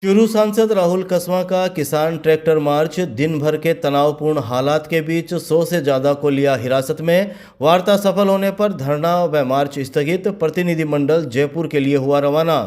चूरू सांसद राहुल कसवां का किसान ट्रैक्टर मार्च दिन भर के तनावपूर्ण हालात के बीच 100 से ज्यादा को लिया हिरासत में। वार्ता सफल होने पर धरना व मार्च स्थगित। प्रतिनिधिमंडल जयपुर के लिए हुआ रवाना।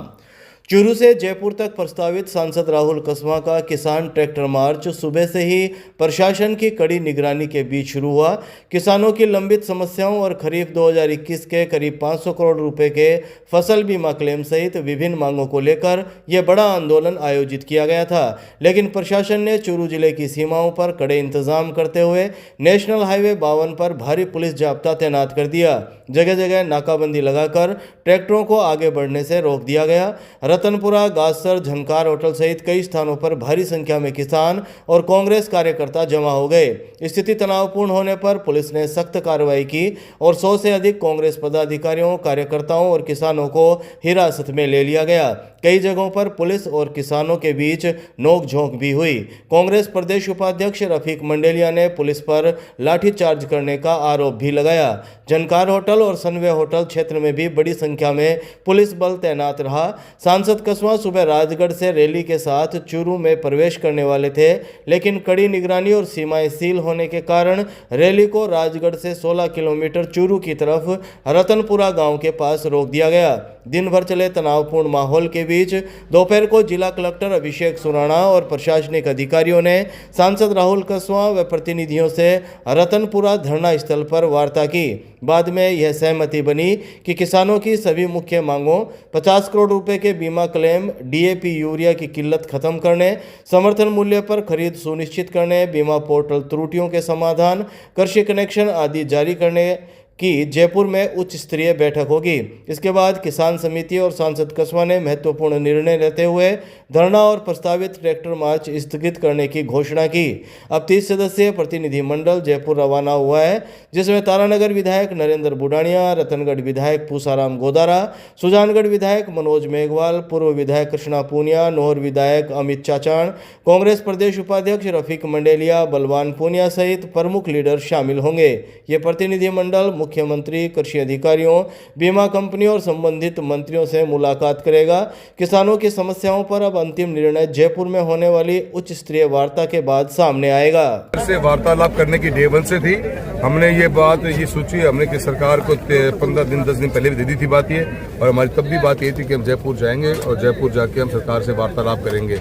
चूरू से जयपुर तक प्रस्तावित सांसद राहुल कसवां का किसान ट्रैक्टर मार्च सुबह से ही प्रशासन की कड़ी निगरानी के बीच शुरू हुआ। किसानों की लंबित समस्याओं और खरीफ 2021 के करीब 500 करोड़ रुपए के फसल बीमा क्लेम सहित विभिन्न मांगों को लेकर यह बड़ा आंदोलन आयोजित किया गया था। लेकिन प्रशासन ने चूरू जिले की सीमाओं पर कड़े इंतजाम करते हुए नेशनल हाईवे 52 पर भारी पुलिस जाब्ता तैनात कर दिया। जगह जगह नाकाबंदी लगाकर ट्रैक्टरों को आगे बढ़ने से रोक दिया गया। रतनपुरा, गाजसर, झनकार होटल सहित कई स्थानों पर भारी संख्या में किसान और कांग्रेस कार्यकर्ता जमा हो गए। स्थिति तनावपूर्ण होने पर पुलिस ने सख्त कार्रवाई की और 100 से अधिक कांग्रेस पदाधिकारियों, कार्यकर्ताओं और किसानों को हिरासत में ले लिया गया। कई जगहों पर पुलिस और किसानों के बीच नोकझोंक भी हुई। कांग्रेस प्रदेश उपाध्यक्ष रफीक मंडेलिया ने पुलिस पर लाठीचार्ज करने का आरोप भी लगाया। झनकार होटल और सनवे होटल क्षेत्र में भी बड़ी संख्या में पुलिस बल तैनात रहा। सांसद कसवां सुबह राजगढ़ से रैली के साथ चूरू में प्रवेश करने वाले थे, लेकिन कड़ी निगरानी और सीमाएं सील होने के कारण रैली को राजगढ़ से 16 किलोमीटर चूरू की तरफ रतनपुरा गांव के पास रोक दिया गया। दिन भर चले तनावपूर्ण माहौल के बीच दोपहर को जिला कलेक्टर अभिषेक सुराणा और प्रशासनिक अधिकारियों ने सांसद राहुल कसवां व प्रतिनिधियों से रतनपुरा धरना स्थल पर वार्ता की। बाद में यह सहमति बनी कि किसानों की सभी मुख्य मांगों 50 करोड़ रुपए के बीमा क्लेम, डीएपी यूरिया की किल्लत खत्म करने, समर्थन मूल्य पर खरीद सुनिश्चित करने, बीमा पोर्टल त्रुटियों के समाधान, कृषि कनेक्शन आदि जारी करने की जयपुर में उच्च स्तरीय बैठक होगी। इसके बाद किसान समिति और सांसद कसवां ने महत्वपूर्ण निर्णय लेते हुए धरना और प्रस्तावित ट्रैक्टर मार्च स्थगित करने की घोषणा की। अब 30 सदस्यीय प्रतिनिधिमंडल जयपुर रवाना हुआ है, जिसमें तारानगर विधायक नरेंद्र बुडानिया, रतनगढ़ विधायक पूसाराम गोदारा, सुजानगढ़ विधायक मनोज मेघवाल, पूर्व विधायक कृष्णा पूनिया, नोहर विधायक अमित चाचाण, कांग्रेस प्रदेश उपाध्यक्ष रफीक मंडेलिया, बलवान पूनिया सहित प्रमुख लीडर शामिल होंगे। ये प्रतिनिधिमंडल मुख्यमंत्री, कृषि अधिकारियों, बीमा कंपनियों और संबंधित मंत्रियों से मुलाकात करेगा। किसानों की समस्याओं पर अब अंतिम निर्णय जयपुर में होने वाली उच्च स्तरीय वार्ता के बाद सामने आएगा। से वार्तालाप करने की डे 1 से थी। हमने ये सोची हमने कि सरकार को 15 दिन 10 दिन पहले भी दे दी थी बात ये, और हमारी तब भी बात ये थी कि हम जयपुर जाएंगे और जयपुर जाके हम सरकार से वार्तालाप करेंगे।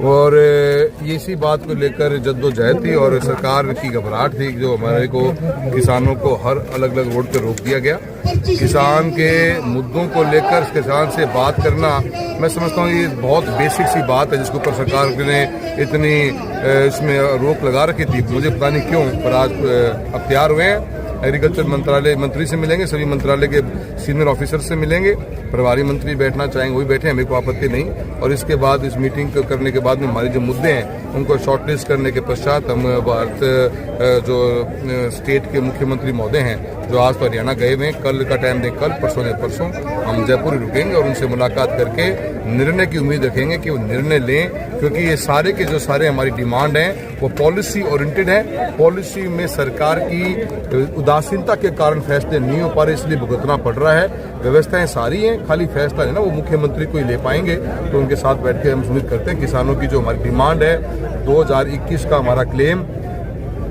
और इसी बात को लेकर जद्दोजहद थी और सरकार की घबराहट थी जो हमारे को किसानों को हर अलग अलग रोड पे रोक दिया गया। किसान के मुद्दों को लेकर किसान से बात करना, मैं समझता हूँ ये बहुत बेसिक सी बात है जिसके ऊपर सरकार ने इतनी इसमें रोक लगा रखी थी। मुझे पता नहीं क्यों, पर आज अब तैयार हुए हैं। एग्रीकल्चर मंत्रालय मंत्री से मिलेंगे, सभी मंत्रालय के सीनियर ऑफिसर से मिलेंगे, प्रभारी मंत्री बैठना चाहेंगे वही बैठे, हमें कोई आपत्ति नहीं। और इसके बाद इस मीटिंग करने के बाद में हमारे जो मुद्दे हैं उनको शॉर्टलिस्ट करने के पश्चात हम भारत जो स्टेट के मुख्यमंत्री महोदय हैं जो आज तो हरियाणा गए हुए हैं, कल का टाइम दें, कल परसों ने परसों हम जयपुर रुकेंगे और उनसे मुलाकात करके निर्णय की उम्मीद रखेंगे कि वो निर्णय लें, क्योंकि ये सारे के जो सारे हमारी डिमांड हैं वो पॉलिसी ओरिएंटेड है। पॉलिसी में सरकार की उदासीनता के कारण फैसले नहीं हो पा रहे, इसलिए भुगतना पड़ रहा है। व्यवस्थाएं सारी हैं, खाली फैसला है ना वो मुख्यमंत्री को ही ले पाएंगे। तो उनके साथ बैठ के हम उम्मीद करते हैं किसानों की जो हमारी डिमांड है 2021 का हमारा क्लेम,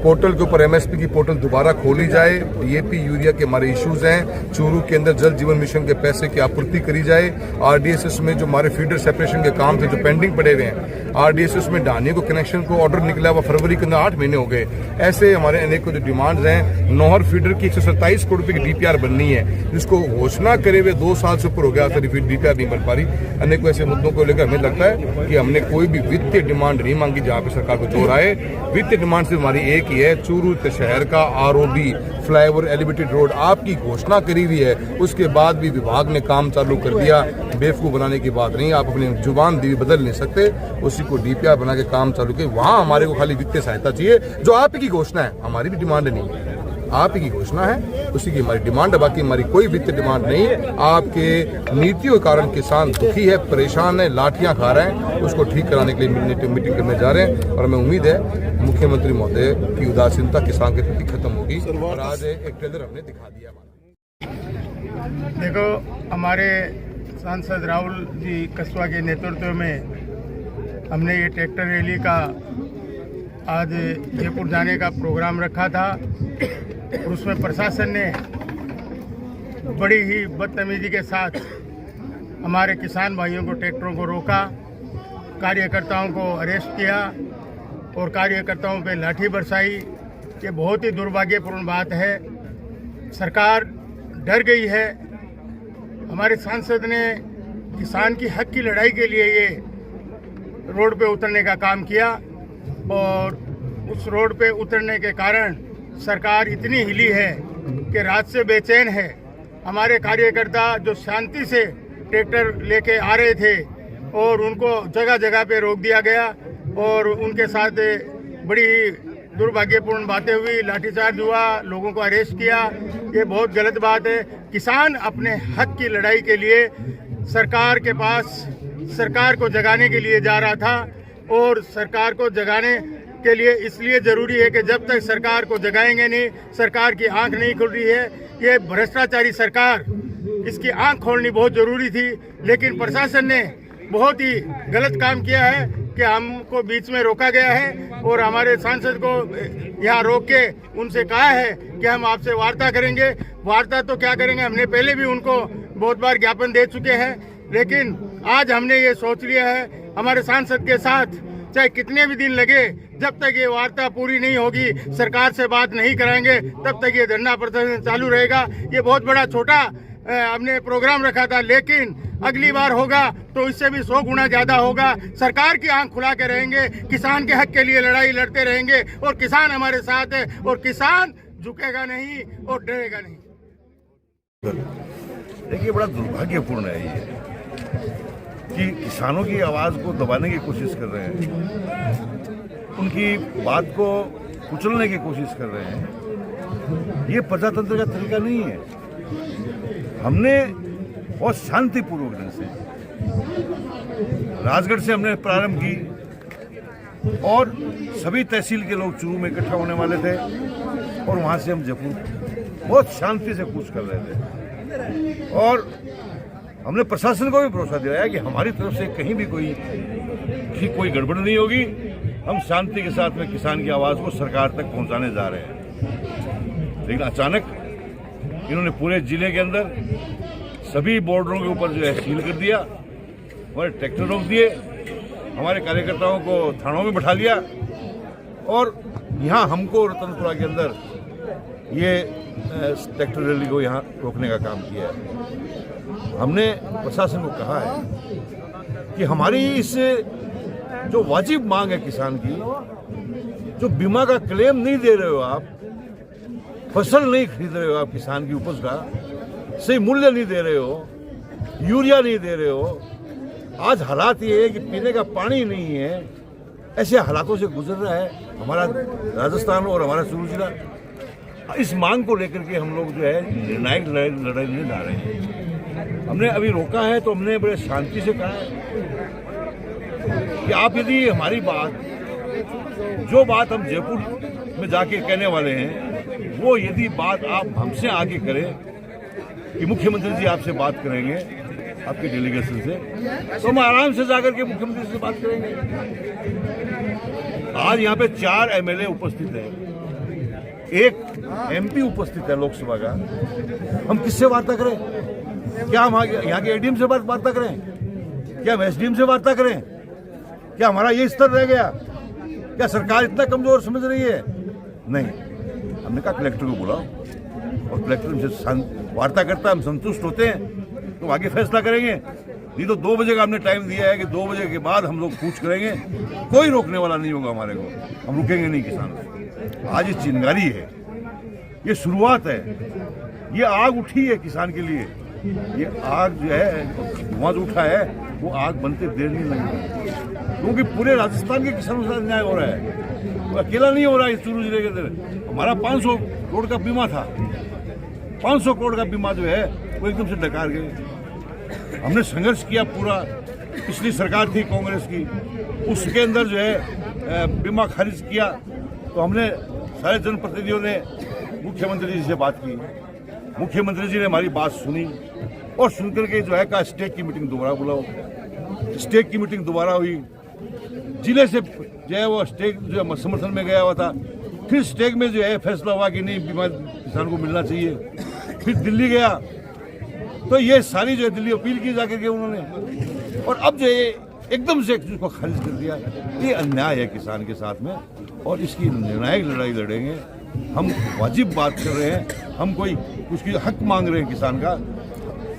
पोर्टल के ऊपर एमएसपी की पोर्टल दोबारा खोली जाए, डीएपी यूरिया के हमारे इश्यूज हैं, चूरू के अंदर जल जीवन मिशन के पैसे की आपूर्ति करी जाए, आरडीएसएस में जो हमारे फीडर सेपरेशन के काम थे जो पेंडिंग पड़े हुए हैं, आरडीएसएस में डानी को कनेक्शन को ऑर्डर निकला हुआ फरवरी के अंदर 8 महीने हो गए। ऐसे हमारे अनेक जो डिमांड्स हैं, नोहर फीडर की 127 करोड़ रुपए की डीपीआर बननी है, जिसको घोषणा करे हुए 2 साल से ऊपर हो गया, फिर डीपीआर नहीं बन पा रही। अनेक ऐसे मुद्दों को लेकर हमें लगता है कि हमने कोई भी वित्तीय डिमांड नहीं मांगी जहाँ पे सरकार को जोर आए। वित्तीय डिमांड सिर्फ हमारी एक ही है, चूरू शहर का आरओबी फ्लाईओवर एलिवेटेड रोड आपकी घोषणा करी हुई है, उसके बाद भी विभाग ने काम चालू कर दिया। बेवकूफ बनाने की बात नहीं, आप अपनी जुबान दी बदल नहीं सकते, उसी को डीपीआर बना के काम चालू किया। वहां हमारे को खाली वित्तीय सहायता चाहिए जो आप ही की घोषणा है, हमारी भी डिमांड नहीं है, आप ही की घोषणा है, उसी की हमारी डिमांड है, बाकी हमारी कोई वित्तीय डिमांड नहीं है। आपके नीतियों के कारण किसान दुखी है, परेशान है, लाठियां खा रहे हैं, उसको ठीक कराने के लिए मीटिंग करने जा रहे हैं। और हमें उम्मीद है मुख्यमंत्री महोदय की उदासीनता किसान के प्रति खत्म होगी और आज एक ट्रेलर हमने दिखा दिया। देखो, हमारे सांसद राहुल जी कसवा के नेतृत्व में हमने ये ट्रैक्टर रैली का आज जयपुर जाने का प्रोग्राम रखा था और उसमें प्रशासन ने बड़ी ही बदतमीजी के साथ हमारे किसान भाइयों को, ट्रैक्टरों को रोका, कार्यकर्ताओं को अरेस्ट किया और कार्यकर्ताओं पे लाठी बरसाई। ये बहुत ही दुर्भाग्यपूर्ण बात है। सरकार डर गई है। हमारे सांसद ने किसान की हक की लड़ाई के लिए ये रोड पे उतरने का काम किया और उस रोड पे उतरने के कारण सरकार इतनी हिली है कि रात से बेचैन है। हमारे कार्यकर्ता जो शांति से ट्रैक्टर लेके आ रहे थे और उनको जगह जगह पे रोक दिया गया और उनके साथ बड़ी दुर्भाग्यपूर्ण बातें हुई, लाठीचार्ज हुआ, लोगों को अरेस्ट किया। ये बहुत गलत बात है। किसान अपने हक की लड़ाई के लिए सरकार के पास, सरकार को जगाने के लिए जा रहा था और सरकार को जगाने के लिए इसलिए ज़रूरी है कि जब तक सरकार को जगाएंगे नहीं, सरकार की आंख नहीं खुल रही है। ये भ्रष्टाचारी सरकार, इसकी आंख खोलनी बहुत ज़रूरी थी, लेकिन प्रशासन ने बहुत ही गलत काम किया है कि हमको बीच में रोका गया है और हमारे सांसद को यहाँ रोक के उनसे कहा है कि हम आपसे वार्ता करेंगे। वार्ता तो क्या करेंगे, हमने पहले भी उनको बहुत बार ज्ञापन दे चुके हैं, लेकिन आज हमने ये सोच लिया है हमारे सांसद के साथ चाहे कितने भी दिन लगे, जब तक ये वार्ता पूरी नहीं होगी, सरकार से बात नहीं कराएंगे, तब तक ये धरना प्रदर्शन चालू रहेगा। ये बहुत बड़ा छोटा हमने प्रोग्राम रखा था, लेकिन अगली बार होगा तो इससे भी 100 गुना ज्यादा होगा। सरकार की आंख खुला के रहेंगे, किसान के हक के लिए लड़ाई लड़ते रहेंगे और किसान हमारे साथ है और किसान झुकेगा नहीं और डरेगा नहीं। देखिए, बड़ा दुर्भाग्यपूर्ण है ये कि किसानों की आवाज़ को दबाने की कोशिश कर रहे हैं, उनकी बात को कुचलने की कोशिश कर रहे हैं। ये प्रजातंत्र का तरीका नहीं है। हमने बहुत शांतिपूर्वक ढंग से राजगढ़ से हमने प्रारंभ की और सभी तहसील के लोग चूरू में इकट्ठा होने वाले थे और वहाँ से हम जयपुर बहुत शांति से कूच कर रहे थे और हमने प्रशासन को भी भरोसा दिलाया कि हमारी तरफ से कहीं भी कोई गड़बड़ नहीं होगी। हम शांति के साथ में किसान की आवाज़ को सरकार तक पहुंचाने जा रहे हैं। लेकिन अचानक इन्होंने पूरे जिले के अंदर सभी बॉर्डरों के ऊपर जो है सील कर दिया, हमारे ट्रैक्टर रोक दिए, हमारे कार्यकर्ताओं को थानों में बैठा लिया और यहाँ हमको रतनपुरा के अंदर ये ट्रैक्टर रैली को यहाँ रोकने का काम किया है। हमने प्रशासन को कहा है कि हमारी इस जो वाजिब मांग है किसान की, जो बीमा का क्लेम नहीं दे रहे हो आप, फसल नहीं खरीद रहे हो आप, किसान की उपज का सही मूल्य नहीं दे रहे हो, यूरिया नहीं दे रहे हो, आज हालात ये है कि पीने का पानी नहीं है, ऐसे हालातों से गुजर रहा है हमारा राजस्थान और हमारा चूरू जिला। इस मांग को लेकर के हम लोग जो है निर्णायक लड़ाई नहीं जा रहे हैं। हमने अभी रोका है तो हमने बड़े शांति से कहा है कि आप यदि हमारी बात, जो बात हम जयपुर में जाके कहने वाले हैं, वो यदि बात आप हमसे आगे करें कि मुख्यमंत्री जी आपसे बात करेंगे आपके डेलीगेशन से, तो हम आराम से जाकर के मुख्यमंत्री से बात करेंगे। आज यहाँ पे 4 एमएलए उपस्थित हैं, 1 एमपी उपस्थित है लोकसभा का। हम किससे वार्ता करें? क्या हम यहाँ के एडीएम से वार्ता करें? क्या हम एसडीएम से वार्ता करें? क्या हमारा ये स्तर रह गया? क्या सरकार इतना कमजोर समझ रही है? नहीं। हमने कहा कलेक्टर को बुलाओ और कलेक्टर हमसे वार्ता करता है, हम संतुष्ट होते हैं तो आगे फैसला करेंगे। नहीं तो 2 बजे का हमने टाइम दिया है कि 2 बजे के बाद हम लोग पूछ करेंगे, कोई रोकने वाला नहीं होगा हमारे को, हम रुकेंगे नहीं किसानों। आज ये चिंगारी है, ये शुरुआत है, ये आग उठी है किसान के लिए। ये आग जो है, धुआं जो उठा है, वो आग बनते देर नहीं लगेगी, क्योंकि पूरे राजस्थान के किसानों के साथ अन्याय हो रहा है। वो अकेला नहीं हो रहा है इस चूरू जिले के अंदर। हमारा 500 करोड़ का बीमा था, 500 करोड़ का बीमा जो है वो एकदम से डकार गए। हमने संघर्ष किया पूरा, पिछली सरकार थी कांग्रेस की, उसके अंदर जो है बीमा खारिज किया। तो हमने सारे जनप्रतिनिधियों ने मुख्यमंत्री जी से बात की, मुख्यमंत्री जी ने हमारी बात सुनी और सुनकर के जो है कहा स्टेट की मीटिंग दोबारा बुलाओ। स्टेट की मीटिंग दोबारा हुई जिले से जो है वो स्टेट जो है समर्थन में गया हुआ था, फिर स्टेट में जो है फैसला हुआ कि नहीं बीमा किसान को मिलना चाहिए, फिर दिल्ली गया तो ये सारी जो है दिल्ली अपील की जाकर के उन्होंने, और अब जो है एकदम से इसको खारिज कर दिया। ये अन्याय है किसान के साथ में और इसकी निर्णायक लड़ाई लड़ेंगे। हम वाजिब बात कर रहे हैं, हम कोई उसकी हक मांग रहे हैं किसान का,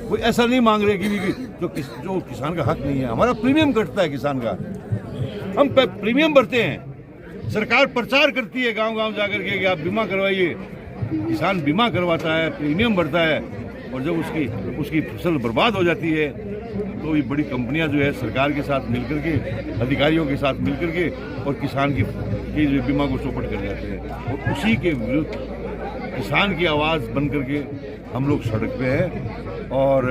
कोई ऐसा नहीं मांग रहे कि जो किसान का हक नहीं है। हमारा प्रीमियम कटता है किसान का, हम प्रीमियम भरते हैं, सरकार प्रचार करती है गांव-गांव जाकर के कि आप बीमा करवाइए, किसान बीमा करवाता है, प्रीमियम भरता है, और जब उसकी फसल बर्बाद हो जाती है तो ये बड़ी कंपनियां जो है सरकार के साथ मिलकर के, अधिकारियों के साथ मिलकर के और किसान की जो बीमा को चौपट कर जाते हैं, और उसी के विरुद्ध किसान की आवाज़ बन करके हम लोग सड़क पे हैं। और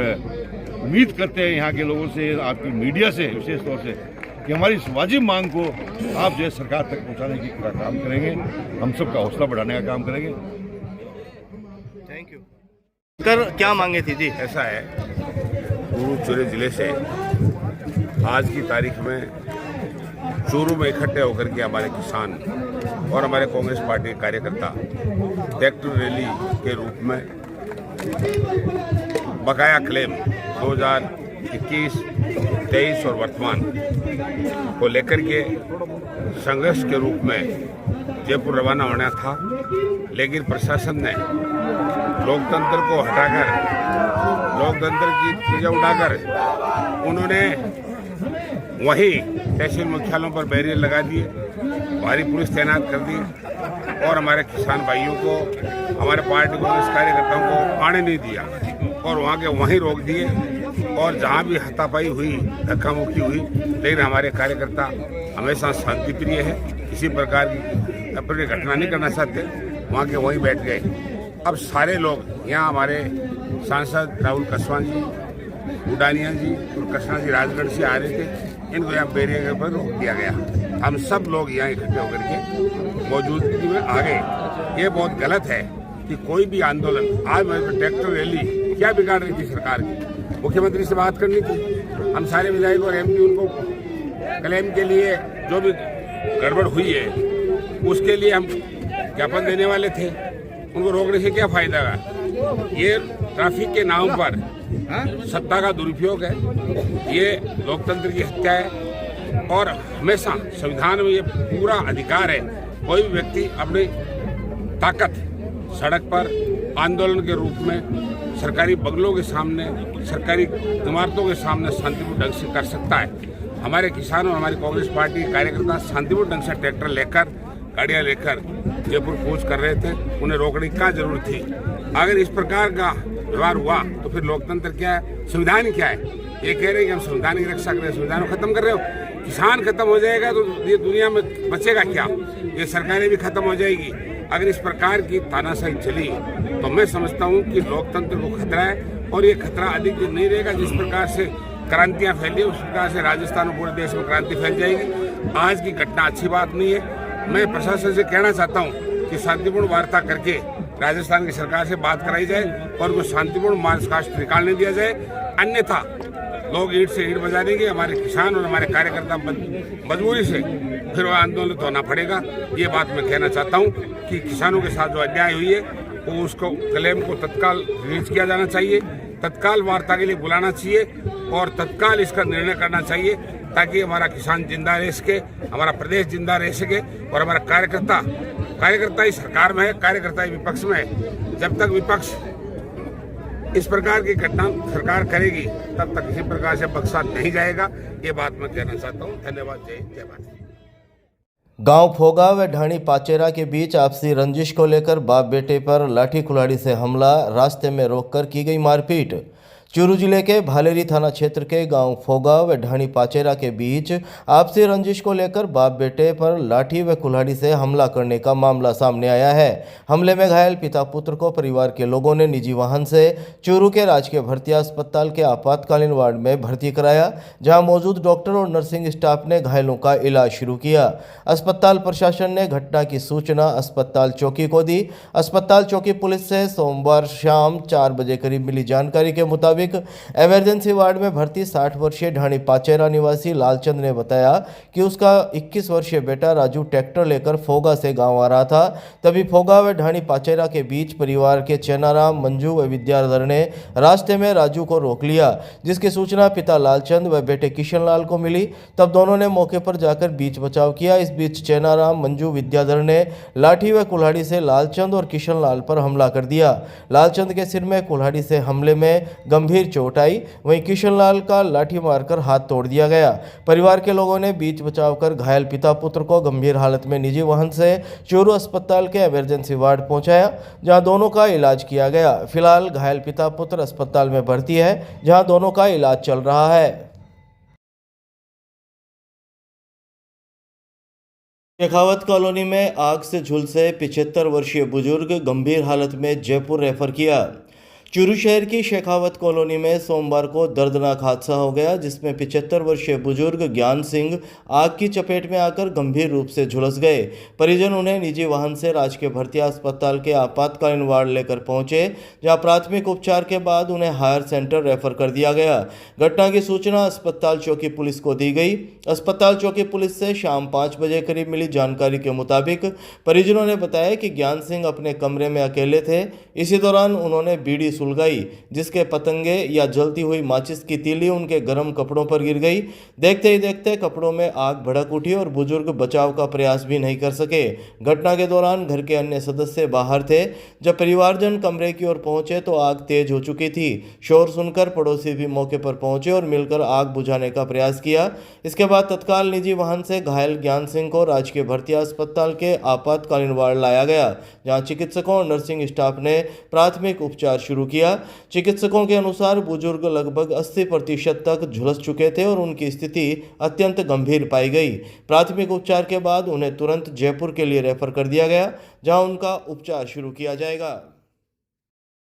उम्मीद करते हैं यहाँ के लोगों से, आपकी मीडिया से विशेष तौर से, कि हमारी इस वाजिब मांग को आप जो है सरकार तक पहुँचाने की पूरा काम करेंगे, हम सबका हौसला बढ़ाने का काम करेंगे। Thank you. कर क्या मांगे थी जी? ऐसा है, पूर्व चूरू जिले से आज की तारीख में चूरू में इकट्ठे होकर के हमारे किसान और हमारे कांग्रेस पार्टी के कार्यकर्ता ट्रैक्टर रैली के रूप में बकाया क्लेम 2021, 23 और वर्तमान को लेकर के संघर्ष के रूप में जयपुर रवाना होना था, लेकिन प्रशासन ने लोकतंत्र को हटाकर, लोकतंत्र की चीजें उठाकर उन्होंने वहीं तहसील मुख्यालयों पर बैरियर लगा दिए, भारी पुलिस तैनात कर दी और हमारे किसान भाइयों को, हमारे पार्टी कांग्रेस कार्यकर्ताओं को आने नहीं दिया और वहाँ के वहीं रोक दिए। और जहाँ भी हाथापाई हुई, धक्का मुक्की हुई, लेकिन हमारे कार्यकर्ता हमेशा शांति प्रिय है, किसी प्रकार की घटना नहीं करना चाहते, वहाँ के वहीं बैठ गए। अब सारे लोग यहाँ, हमारे सांसद राहुल कसवां जी, उडानिया जी और कृष्णा जी राजगढ़ से आ रहे थे, इनको यहाँ बैरियर पर रोक दिया गया। हम सब लोग यहाँ इकट्ठे होकर के मौजूदगी में आ गए। ये बहुत गलत है कि कोई भी आंदोलन, आज ट्रैक्टर रैली क्या बिगाड़ रही थी सरकार की? मुख्यमंत्री से बात करनी थी, हम सारे विधायक और एमपी उनको क्लेम के लिए जो भी गड़बड़ हुई है उसके लिए हम ज्ञापन देने वाले थे, उनको रोकने से क्या फायदा है? ये ट्रैफिक के नाम पर सत्ता का दुरुपयोग है, ये लोकतंत्र की हत्या है और हमेशा संविधान में ये पूरा अधिकार है, कोई भी व्यक्ति अपनी ताकत सड़क पर आंदोलन के रूप में सरकारी बंगलों के सामने, सरकारी इमारतों के सामने शांतिपूर्ण ढंग से कर सकता है। हमारे किसान और हमारी कांग्रेस पार्टी के कार्यकर्ता शांतिपूर्ण ढंग से ट्रैक्टर लेकर, गाड़ियां लेकर जयपुर कूच कर रहे थे, उन्हें रोकने की क्या जरूरत थी? अगर इस प्रकार का व्यवहार हुआ तो फिर लोकतंत्र क्या है, संविधान क्या है? ये कह रहे हैं कि हम संविधान की रक्षा कर रहे हैं, संविधान को खत्म कर रहे हो। किसान खत्म हो जाएगा तो ये दुनिया में बचेगा क्या? ये सरकारें भी खत्म हो जाएगी। अगर इस प्रकार की तानाशाही चली तो मैं समझता हूँ कि लोकतंत्र को खतरा है और ये खतरा अधिक दिन नहीं रहेगा। जिस प्रकार से क्रांतियाँ फैली उस प्रकार से राजस्थान और पूरे देश में क्रांति फैल जाएगी। आज की घटना अच्छी बात नहीं है। मैं प्रशासन से कहना चाहता हूँ कि शांतिपूर्ण वार्ता करके राजस्थान की सरकार से बात कराई जाए और वो शांतिपूर्ण मार्गदर्शन निकालने दिया जाए, अन्यथा लोग ईंट से ईंट बजा देंगे। हमारे किसान और हमारे कार्यकर्ता मजबूरी से फिर वह आंदोलन तो होना पड़ेगा। ये बात मैं कहना चाहता हूँ कि किसानों के साथ जो अन्याय हुई है वो उसको क्लेम को तत्काल रिलीज किया जाना चाहिए, तत्काल वार्ता के लिए बुलाना चाहिए और तत्काल इसका निर्णय करना चाहिए, ताकि हमारा किसान जिंदा रह सके, हमारा प्रदेश जिंदा रह सके और हमारा कार्यकर्ता ही सरकार में है, कार्यकर्ता ही विपक्ष में है। जब तक विपक्ष इस प्रकार की घटना सरकार करेगी तब तक किसी प्रकार से बख्शा नहीं जाएगा। ये बात मैं कहना चाहता हूँ। धन्यवाद। जय भारत। गांव फोगा व ढाणी पाचेरा के बीच आपसी रंजिश को लेकर बाप बेटे पर लाठी कुल्हाड़ी से हमला, रास्ते में रोककर की गई मारपीट। चूरू जिले के भालेरी थाना क्षेत्र के गांव फोगा व ढाणी पाचेरा के बीच आपसी रंजिश को लेकर बाप बेटे पर लाठी व कुल्हाड़ी से हमला करने का मामला सामने आया है। हमले में घायल पिता पुत्र को परिवार के लोगों ने निजी वाहन से चूरू के राजकीय भर्ती अस्पताल के आपातकालीन वार्ड में भर्ती कराया, जहां मौजूद डॉक्टर और नर्सिंग स्टाफ ने घायलों का इलाज शुरू किया। अस्पताल प्रशासन ने घटना की सूचना अस्पताल चौकी को दी। अस्पताल चौकी पुलिस से सोमवार शाम 4 बजे करीब मिली जानकारी के मुताबिक मुताबिक इमरजेंसी वार्ड में भर्ती 60 वर्षीय ढाणी पाचेरा निवासी लालचंद ने बताया कि उसका 21 वर्षीय बेटा राजू ट्रैक्टर लेकर फोगा से गांव आ रहा था। तभी फोगा व ढाणी पाचेरा के बीच परिवार के चेनाराम, मंजू व विद्याधर ने रास्ते में राजू को रोक लिया, जिसकी सूचना पिता लालचंद व बेटे किशनलाल को मिली। तब दोनों ने मौके पर जाकर बीच बचाव किया। इस बीच चेनाराम, मंजू, विद्याधर ने लाठी व कुल्हाड़ी से लालचंद और किशनलाल पर हमला कर दिया। लालचंद के सिर में कुल्हाड़ी से हमले में गंभीर चोट आई, वहीं किशनलाल का लाठी मारकर हाथ तोड़ दिया गया। परिवार के लोगों ने बीच बचाव कर घायल पिता पुत्र को गंभीर हालत में निजी वाहन से चूरू अस्पताल के इमरजेंसी वार्ड पहुंचाया, जहां दोनों का इलाज किया गया। फिलहाल घायल पिता पुत्र अस्पताल में भर्ती है, जहां दोनों का इलाज चल रहा है। शेखावत कॉलोनी में आग से झुलसे 75 वर्षीय बुजुर्ग गंभीर हालत में जयपुर रेफर किया। चूरू शहर की शेखावत कॉलोनी में सोमवार को दर्दनाक हादसा हो गया, जिसमें 75 वर्षीय बुजुर्ग ज्ञान सिंह आग की चपेट में आकर गंभीर रूप से झुलस गए। परिजन उन्हें निजी वाहन से राजकीय भर्ती अस्पताल के आपातकालीन वार्ड लेकर पहुंचे, जहां प्राथमिक उपचार के बाद उन्हें हायर सेंटर रेफर कर दिया गया। घटना की सूचना अस्पताल चौकी पुलिस को दी गई। अस्पताल चौकी पुलिस से शाम 5 बजे करीब मिली जानकारी के मुताबिक परिजनों ने बताया कि ज्ञान सिंह अपने कमरे में अकेले थे। इसी दौरान उन्होंने बीड़ी सुलगाई, जिसके पतंगे या जलती हुई माचिस की तीली उनके गर्म कपड़ों पर गिर गई। देखते ही देखते कपड़ों में आग भड़क उठी और बुजुर्ग बचाव का प्रयास भी नहीं कर सके। घटना के दौरान घर के अन्य सदस्य बाहर थे। जब परिवारजन कमरे की ओर पहुंचे तो आग तेज हो चुकी थी। शोर सुनकर पड़ोसी भी मौके पर पहुंचे और मिलकर आग बुझाने का प्रयास किया। इसके बाद तत्काल निजी वाहन से घायल ज्ञान सिंह को राजकीय भर्ती अस्पताल के आपातकालीन वार्ड लाया गया, जहां चिकित्सकों और नर्सिंग स्टाफ ने प्राथमिक उपचार शुरू किया। चिकित्सकों के अनुसार बुजुर्ग लगभग 80% तक झुलस चुके थे और उनकी स्थिति अत्यंत गंभीर पाई गई। प्राथमिक उपचार के बाद उन्हें तुरंत जयपुर के लिए रेफर कर दिया गया, जहां उनका उपचार शुरू किया जाएगा।